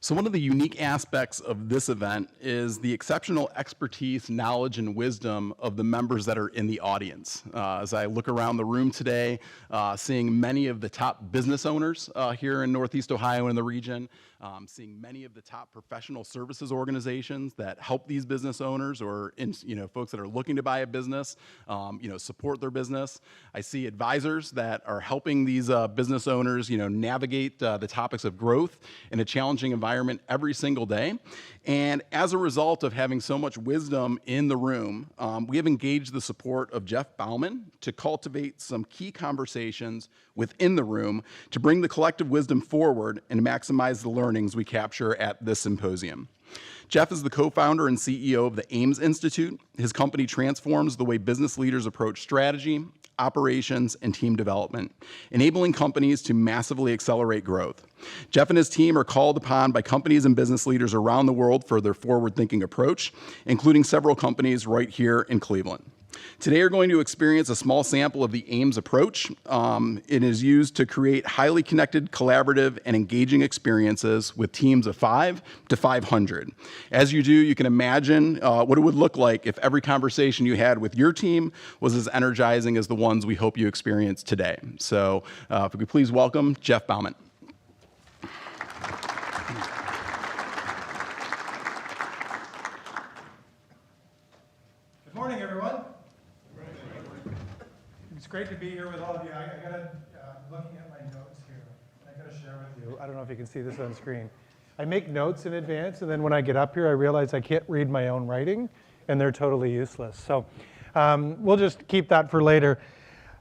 So one of the unique aspects of this event is the exceptional expertise, knowledge, and wisdom of the members that are in the audience. As I look around the room today, seeing many of the top business owners here in Northeast Ohio and the region, seeing many of the top professional services organizations that help these business owners or folks that are looking to buy a business, support their business. I see advisors that are helping these business owners, navigate the topics of growth in a challenging environment every single day. And as a result of having so much wisdom in the room, we have engaged the support of Jeff Bouwman to cultivate some key conversations within the room to bring the collective wisdom forward and maximize the learnings we capture at this symposium. Jeff is the co-founder and CEO of the Ames Institute. His company transforms the way business leaders approach strategy, operations, and team development, enabling companies to massively accelerate growth. Jeff and his team are called upon by companies and business leaders around the world for their forward-thinking approach, including several companies right here in Cleveland. Today, you're going to experience a small sample of the Ames approach. It is used to create highly connected, collaborative, and engaging experiences with teams of 5 to 500. As you do, you can imagine what it would look like if every conversation you had with your team was as energizing as the ones we hope you experience today. So if we could please welcome Jeff Bouwman. Good morning, everyone. It's great to be here with all of you. I gotta, looking at my notes here, I gotta share with you. I don't know if you can see this on screen. I make notes in advance, and then when I get up here, I realize I can't read my own writing, and they're totally useless. So we'll just keep that for later.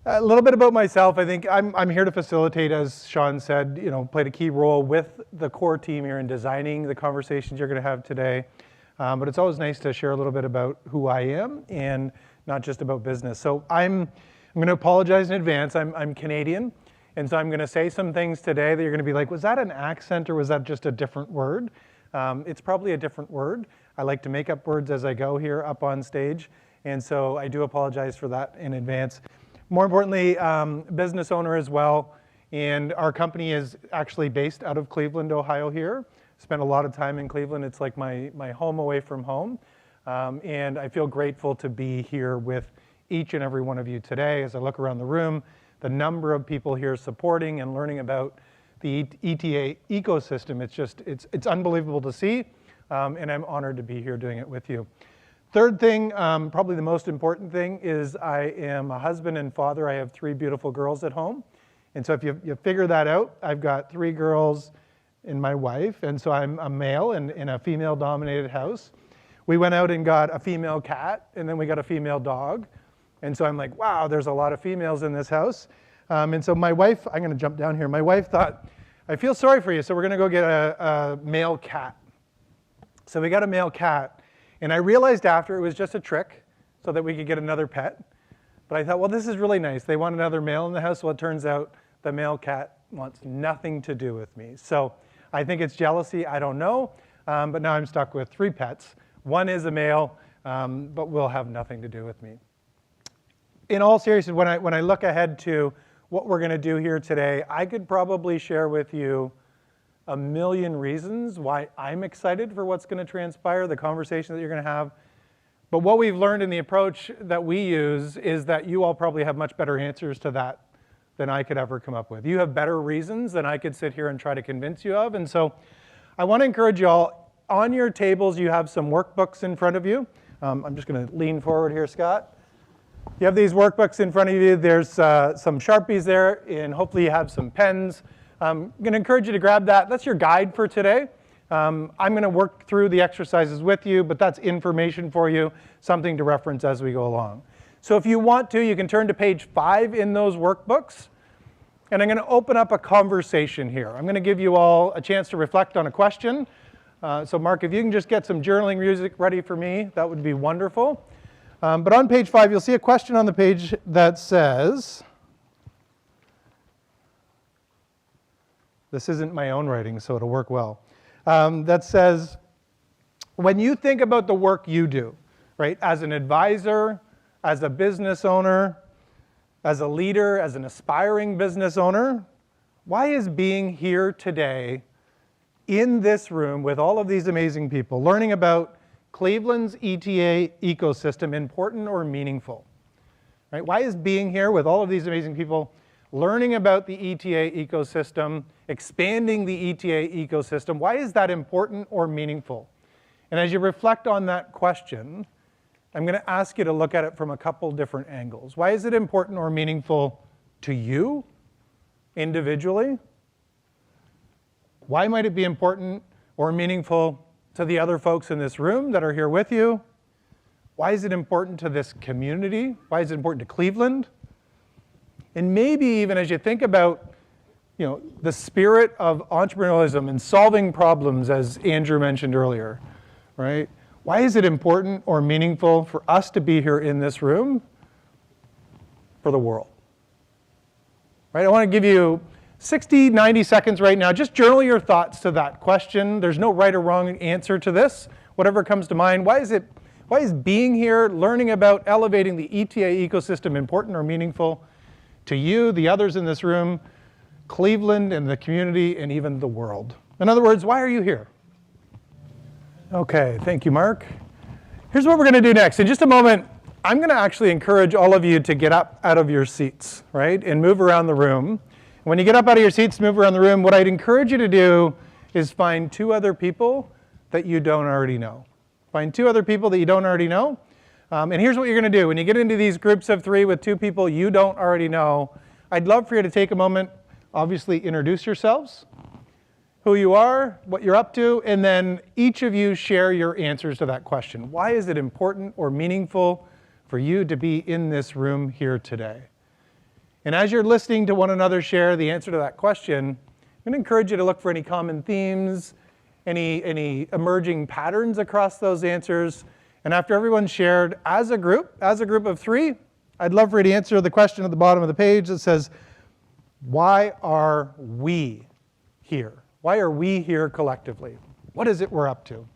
A little bit about myself. I think I'm here to facilitate, as Sean said, played a key role with the core team here in designing the conversations you're gonna have today. But it's always nice to share a little bit about who I am and not just about business. So I'm going to apologize in advance. I'm Canadian, and so I'm going to say some things today that you're going to be like, was that an accent or was that just a different word? It's probably a different word. I like to make up words as I go here up on stage, and so I do apologize for that in advance. More importantly, business owner as well, and our company is actually based out of Cleveland, Ohio here. Spent a lot of time in Cleveland. It's like my home away from home. And I feel grateful to be here with each and every one of you today. As I look around the room, the number of people here supporting and learning about the ETA ecosystem, it's unbelievable to see. And I'm honored to be here doing it with you. Third thing, probably the most important thing, is I am a husband and father. I have 3 beautiful girls at home. And so if you figure that out, I've got 3 girls and my wife, and so I'm a male in a female-dominated house. We went out and got a female cat, and then we got a female dog. And so I'm like, wow, there's a lot of females in this house. And so my wife, I'm gonna jump down here. My wife thought, I feel sorry for you, so we're gonna go get a male cat. So we got a male cat, and I realized after it was just a trick so that we could get another pet. But I thought, well, this is really nice. They want another male in the house. Well, it turns out the male cat wants nothing to do with me. So I think it's jealousy, I don't know, but now I'm stuck with 3 pets. 1 is a male, but will have nothing to do with me. In all seriousness, when I look ahead to what we're gonna do here today, I could probably share with you a million reasons why I'm excited for what's gonna transpire, the conversation that you're gonna have. But what we've learned in the approach that we use is that you all probably have much better answers to that than I could ever come up with. You have better reasons than I could sit here and try to convince you of. And so I want to encourage you all, on your tables you have some workbooks in front of you. I'm just going to lean forward here, Scott. You have these workbooks in front of you. There's some Sharpies there, and hopefully you have some pens. I'm going to encourage you to grab that. That's your guide for today. I'm going to work through the exercises with you, but that's information for you, something to reference as we go along. So if you want to, you can turn to page 5 in those workbooks. And I'm going to open up a conversation here. I'm going to give you all a chance to reflect on a question. So Mark, if you can just get some journaling music ready for me, that would be wonderful. But on page 5, you'll see a question on the page that says, this isn't my own writing, so it'll work well. That says, when you think about the work you do, right, as an advisor, as a business owner, as a leader, as an aspiring business owner, why is being here today in this room with all of these amazing people, learning about Cleveland's ETA ecosystem important or meaningful? Right? Why is being here with all of these amazing people, learning about the ETA ecosystem, expanding the ETA ecosystem, why is that important or meaningful? And as you reflect on that question, I'm going to ask you to look at it from a couple different angles. Why is it important or meaningful to you individually? Why might it be important or meaningful to the other folks in this room that are here with you? Why is it important to this community? Why is it important to Cleveland? And maybe even as you think about, the spirit of entrepreneurialism and solving problems, as Andrew mentioned earlier, right? Why is it important or meaningful for us to be here in this room for the world? Right? I want to give you 60, 90 seconds right now. Just journal your thoughts to that question. There's no right or wrong answer to this. Whatever comes to mind. Why is being here, learning about elevating the ETA ecosystem important or meaningful to you, the others in this room, Cleveland and the community, and even the world? In other words, why are you here? Okay, thank you, Mark. Here's what we're going to do next. In just a moment, I'm going to actually encourage all of you to get up out of your seats, right, and move around the room. When you get up out of your seats, move around the room, what I'd encourage you to do is find two other people that you don't already know. Find two other people that you don't already know. And here's what you're going to do. When you get into these groups of three with two people you don't already know, I'd love for you to take a moment, obviously introduce yourselves, who you are, what you're up to, and then each of you share your answers to that question. Why is it important or meaningful for you to be in this room here today? And as you're listening to one another share the answer to that question, I'm going to encourage you to look for any common themes, any emerging patterns across those answers. And after everyone's shared as a group of three, I'd love for you to answer the question at the bottom of the page that says, why are we here? Why are we here collectively? What is it we're up to? All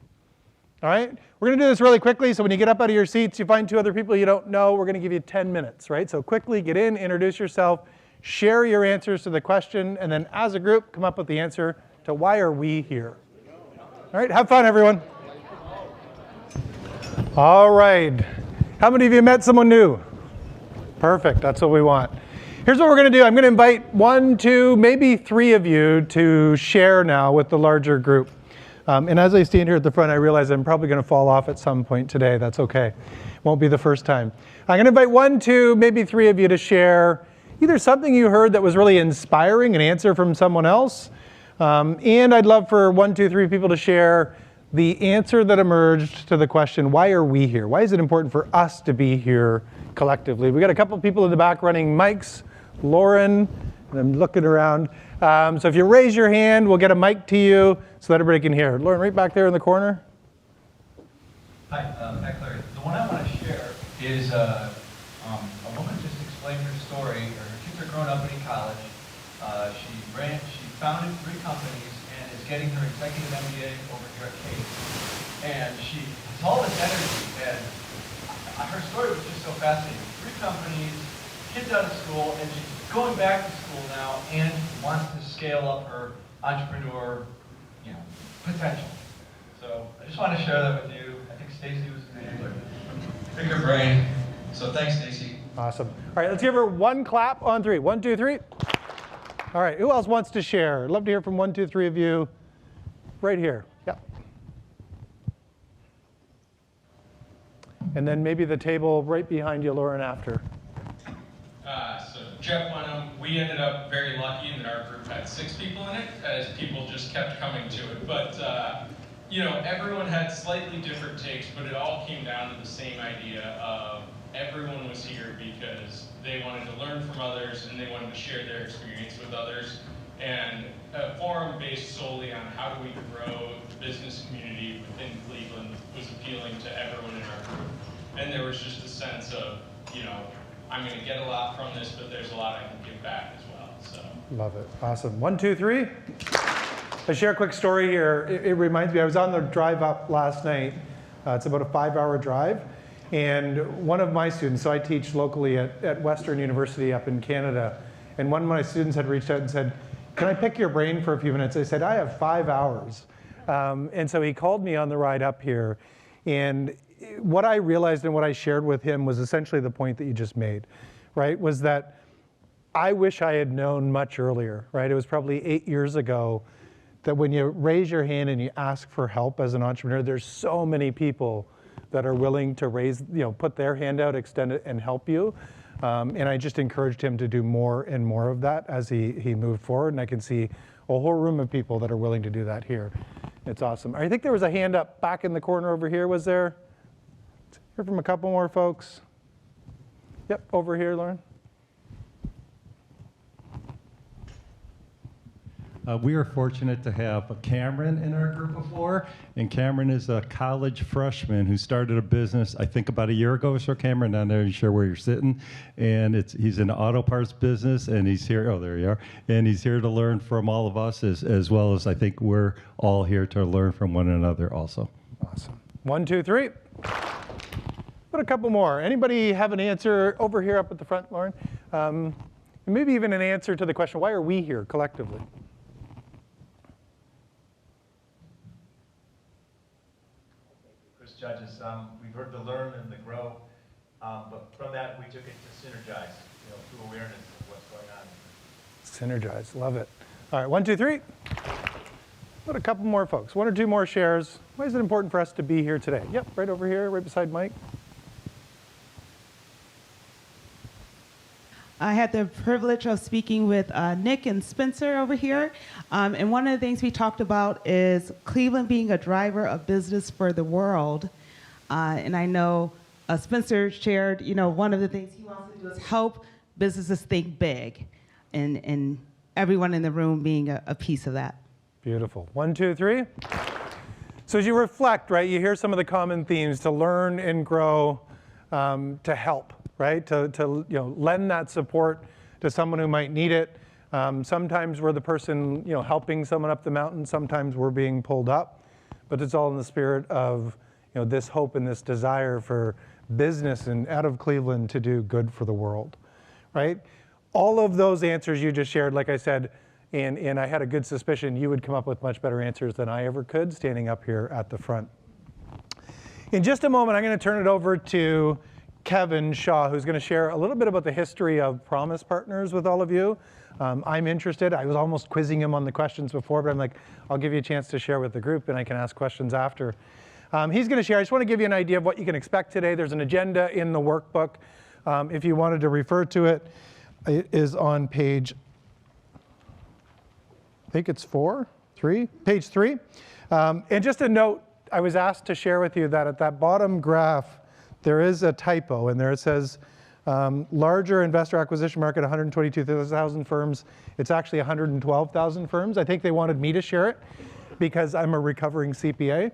right? We're going to do this really quickly, so when you get up out of your seats, you find two other people you don't know, we're going to give you 10 minutes, right? So quickly get in, introduce yourself, share your answers to the question, and then as a group, come up with the answer to why are we here? All right, have fun, everyone. All right. How many of you met someone new? Perfect, that's what we want. Here's what we're going to do. I'm going to invite 1, 2, maybe 3 of you to share now with the larger group. And as I stand here at the front, I realize I'm probably going to fall off at some point today. That's okay. Won't be the first time. I'm going to invite 1, 2, maybe 3 of you to share either something you heard that was really inspiring, an answer from someone else, and I'd love for 1, 2, 3 people to share the answer that emerged to the question, why are we here? Why is it important for us to be here collectively? We got a couple people in the back running mics. Lauren, and I'm looking around. So if you raise your hand, we'll get a mic to you so that everybody can hear. Lauren, right back there in the corner. Hi, Larry. The one I want to share is a woman just explained her story. Her kids are growing up in college. She founded 3 companies and is getting her executive MBA over here at Case. And she has all this energy, and her story was just so fascinating. 3 companies, kids out of school, and she's going back to school now and wants to scale up her entrepreneur, potential. So I just want to share that with you. I think Stacy was the name. Pick her brain. So thanks, Stacy. Awesome. All right, let's give her one clap on 3. 1, 2, 3. All right, who else wants to share? I'd love to hear from 1, 2, 3 of you. Right here. Yeah. And then maybe the table right behind you, Lauren, after. So Jeff Wenham, we ended up very lucky in that our group had 6 people in it, as people just kept coming to it. But everyone had slightly different takes, but it all came down to the same idea of everyone was here because they wanted to learn from others and they wanted to share their experience with others. And a forum based solely on how do we grow the business community within Cleveland was appealing to everyone in our group. And there was just a sense of, I'm going to get a lot from this, but there's a lot I can give back as well. So Love it. Awesome. 1, 2, 3. I'll share a quick story here. It reminds me, I was on the drive up last night. It's about a 5-hour drive. And one of my students, so I teach locally at Western University up in Canada, and one of my students had reached out and said, can I pick your brain for a few minutes? I said, I have 5 hours. And so he called me on the ride up here. And what I realized and what I shared with him was essentially the point that you just made, right? Was that I wish I had known much earlier, right? It was probably 8 years ago that when you raise your hand and you ask for help as an entrepreneur, there's so many people that are willing to raise, put their hand out, extend it, and help you. And I just encouraged him to do more and more of that as he moved forward. And I can see a whole room of people that are willing to do that here. It's awesome. I think there was a hand up back in the corner over here, was there? Let's hear from a couple more folks. Yep, over here, Lauren. We are fortunate to have Cameron in our group of 4, and Cameron is a college freshman who started a business, I think about a year ago or so. Cameron, I'm not even sure where you're sitting, and he's in the auto parts business, and he's here, oh, there you are, and he's here to learn from all of us, as well as I think we're all here to learn from one another also. Awesome. 1, 2, 3. Put a couple more. Anybody have an answer over here up at the front, Lauren? Maybe even an answer to the question, why are we here collectively? Judges, we've heard the learn and the grow, but from that we took it to synergize, through awareness of what's going on. Synergize, love it. All right, 1, 2, 3. Put a couple more folks, 1 or 2 more shares. Why is it important for us to be here today? Yep, right over here, right beside Mike. I had the privilege of speaking with Nick and Spencer over here. And one of the things we talked about is Cleveland being a driver of business for the world. And I know Spencer shared, one of the things he wants to do is help businesses think big. And everyone in the room being a piece of that. Beautiful. 1, 2, 3. So as you reflect, right, you hear some of the common themes: to learn and grow, to help. Right, to lend that support to someone who might need it. Sometimes we're the person helping someone up the mountain. Sometimes we're being pulled up, but it's all in the spirit of this hope and this desire for business and out of Cleveland to do good for the world. Right, all of those answers you just shared, like I said, and I had a good suspicion you would come up with much better answers than I ever could standing up here at the front. In just a moment, I'm going to turn it over to Kevin Shaw, who's going to share a little bit about the history of Promise Partners with all of you. I'm interested. I was almost quizzing him on the questions before, but I'm like, I'll give you a chance to share with the group and I can ask questions after. He's going to share. I just want to give you an idea of what you can expect today. There's an agenda in the workbook. If you wanted to refer to it, it is on page, I think it's page 3. And just a note, I was asked to share with you that at that bottom graph, there is a typo, and there it says larger investor acquisition market, 122,000 firms. It's actually 112,000 firms. I think they wanted me to share it because I'm a recovering CPA.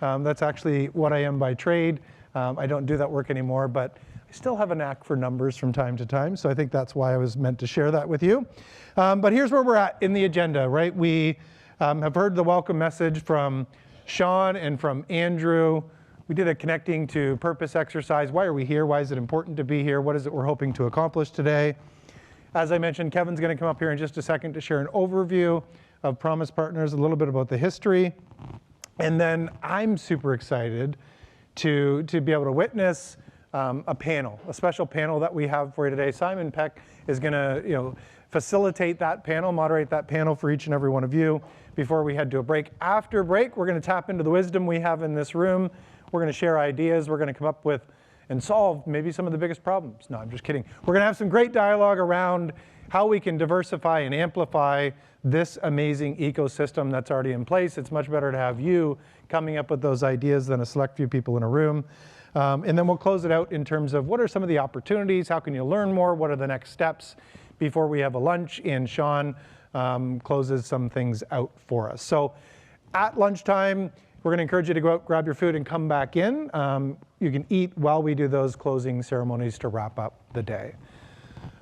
That's actually what I am by trade. I don't do that work anymore, but I still have a knack for numbers from time to time, so I think that's why I was meant to share that with you. But here's where we're at in the agenda, right? We have heard the welcome message from Sean and from Andrew. We did a connecting to purpose exercise. Why are we here? Why is it important to be here? What is it we're hoping to accomplish today? As I mentioned, Kevin's going to come up here in just a second to share an overview of Promise Partners, a little bit about the history. And then I'm super excited to be able to witness a panel, a special panel that we have for you today. Simon Peck is going to facilitate that panel, moderate that panel for each and every one of you before we head to a break. After break, we're going to tap into the wisdom we have in this room. We're going to share ideas. We're going to come up with and solve maybe some of the biggest problems. No, I'm just kidding. We're going to have some great dialogue around how we can diversify and amplify this amazing ecosystem that's already in place. It's much better to have you coming up with those ideas than a select few people in a room. And then we'll close it out in terms of what are some of the opportunities, how can you learn more, what are the next steps before we have a lunch, and Sean closes some things out for us. So at lunchtime, we're going to encourage you to go out, grab your food, and come back in. You can eat while we do those closing ceremonies to wrap up the day.